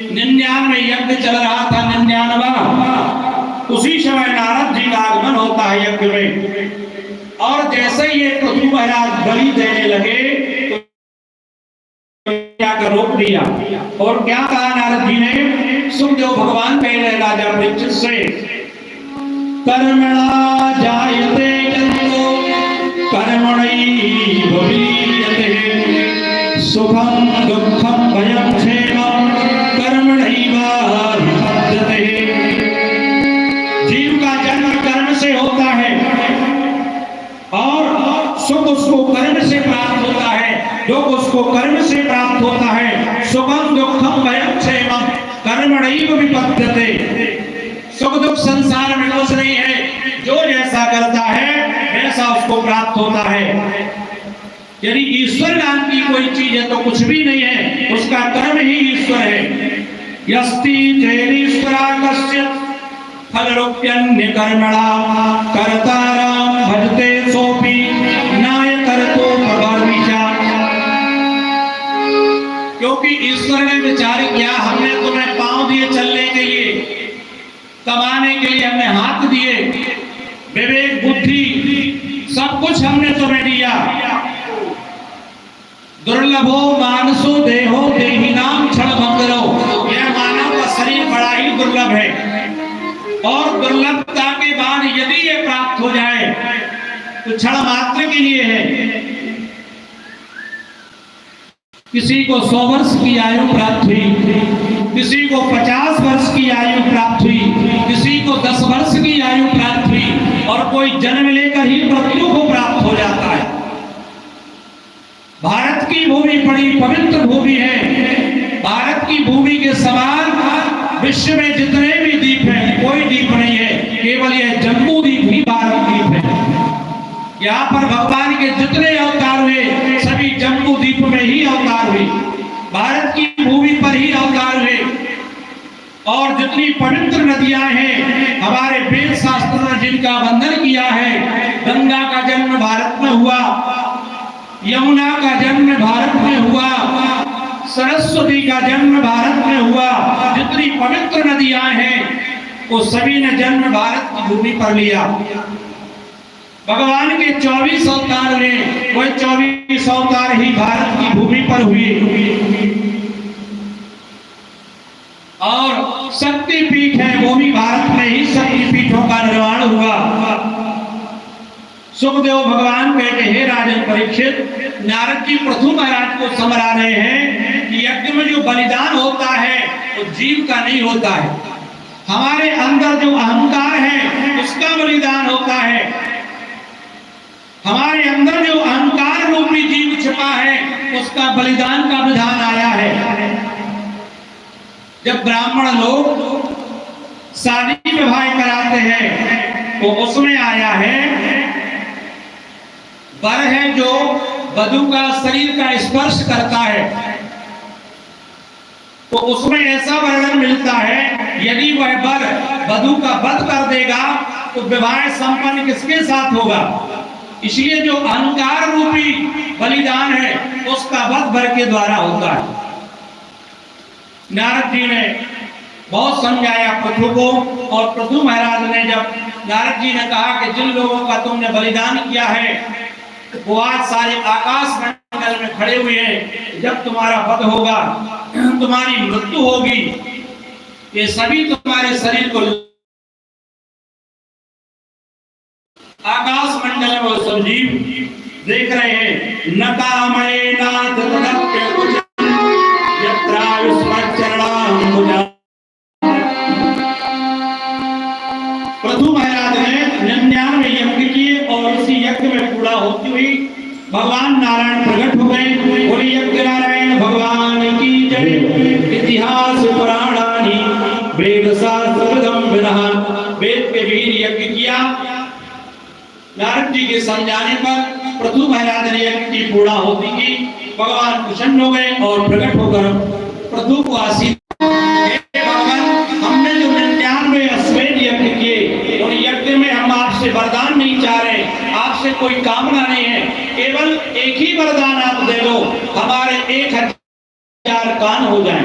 99 यज्ञ चल रहा था, 99वां। उसी समय नारद जी का आगमन होता है यज्ञ में। और जैसे ही ये पृथु महाराज बलि देने लगे तो क्या कर रोक दिया। और क्या कहा नारद जी ने? सुखदेव भगवान कह रहे राजा परीक्षित से, कर्मणा जायते जन्तो कर्मणैव विलीयते, सुखं दुःखं भयं क्षेमं कर्मणैव विपद्यते। जीव का जन्म कर्म से होता है और सुख उसको कर्म से प्राप्त होता है, दुख उसको कर्म से प्राप्त होता है। सुखं दुःखं भयं क्षेमं कर्मणैव विपद्यते। सुख दुख संसार में कुछ नहीं है, जो जैसा करता है वैसा उसको प्राप्त होता है। यदि ईश्वर नाम की कोई चीज है तो कुछ भी नहीं है, उसका कर्म ही ईश्वर है। यस्ति चेदीश्वरा कश्चित् फलरूप्यन्य कर्मणा कर्तारं भजते सोऽपि नाय कर्तो प्रवर्तिषा। क्योंकि ईश्वर ने विचार किया, हमने तुम्हें पांव दिए चलने के लिए, कमाने के लिए हमने हाथ दिए, विवेक बुद्धि सब कुछ हमने तुम्हें दिया। दुर्लभो मानसो देहो देहिनाम क्षणभंगरो। यह मानव का शरीर बड़ा ही दुर्लभ है और दुर्लभता के बाद यदि ये प्राप्त हो जाए तो क्षण मात्र के लिए है। किसी को 100 वर्ष की आयु प्राप्त हुई, किसी को 50 वर्ष की आयु प्राप्त हुई, किसी को 10 वर्ष की आयु प्राप्त हुई और कोई जन्म लेकर ही मृत्यु को प्राप्त हो जाता है। भारत की भूमि बड़ी पवित्र भूमि है। भारत की भूमि के समान विश्व में जितने भी द्वीप हैं कोई द्वीप नहीं है, केवल यह जम्बू द्वीप ही भारत द्वीप है। यहाँ पर भगवान के जितने अवतार हुए सभी जम्बू द्वीप में ही अवतार हुए, भारत की भूमि पर ही अवतार हुए। और जितनी पवित्र नदियां हैं, हमारे वेद शास्त्र ने जिनका वंदन किया है, गंगा का जन्म भारत में हुआ, यमुना का जन्म भारत में हुआ, सरस्वती का जन्म भारत में हुआ। जितनी पवित्र नदियां हैं वो सभी ने जन्म भारत की भूमि पर लिया। भगवान के 24 अवतार हुए, वह 24 अवतार ही भारत की भूमि पर हुए। और शक्तिपीठ है वो भी भारत में ही शक्तिपीठों का निर्माण हुआ। सुखदेव भगवान कहते हैं, राजन परीक्षित, नारद जी पृथु महाराज को समझा रहे हैं कि यज्ञ में जो बलिदान होता है वो जीव का नहीं होता है, हमारे अंदर जो अहंकार है उसका बलिदान होता है। हमारे अंदर जो अहंकार रूपी जीव छिपा है उसका बलिदान का विधान आया है। जब ब्राह्मण लोग शादी विवाह कराते हैं तो उसमें आया है, वर है जो वधू का शरीर का स्पर्श करता है तो उसमें ऐसा वर्णन मिलता है, यदि वह वर वधू का वध कर देगा तो विवाह संपन्न किसके साथ होगा। इसलिए जो अहंकार रूपी बलिदान है उसका वध वर के द्वारा होता है। नारद जी ने बहुत समझाया पृथु को, और पृथु महाराज ने जब नारद जी ने कहा कि जिन लोगों का तुमने बलिदान किया है वो आज सारे आकाश मंडल में खड़े हुए हैं, जब तुम्हारा वध होगा तुम्हारी मृत्यु होगी, ये सभी तुम्हारे शरीर को आकाश मंडल में सब जीव देख रहे हैं। न कामये नाथ तदप्य कुछ पृथु महाराज ने 99 यज्ञ किए और इसी यज्ञ में पूरा होती हुई भगवान नारायण प्रकट हो गए। बोली यज्ञ नारायण भगवान की जय। इतिहास पुराणानि वेद शास्त्रम विनः। वेद के वीर यज्ञ किया। नारद जी के समझाने पर पृथु महाराज ने यज्ञ की पूरा होती की। भगवान प्रसन्न हो गए और प्रकट होकर पृथु को आशीष, भगवान हमने जो 99 अश्वेत यज्ञ किए उन यज्ञ में हम आपसे वरदान नहीं चाह रहे, आपसे कोई कामना नहीं है, केवल एक ही वरदान आप दे दो, हमारे 1000 कान हो जाएं।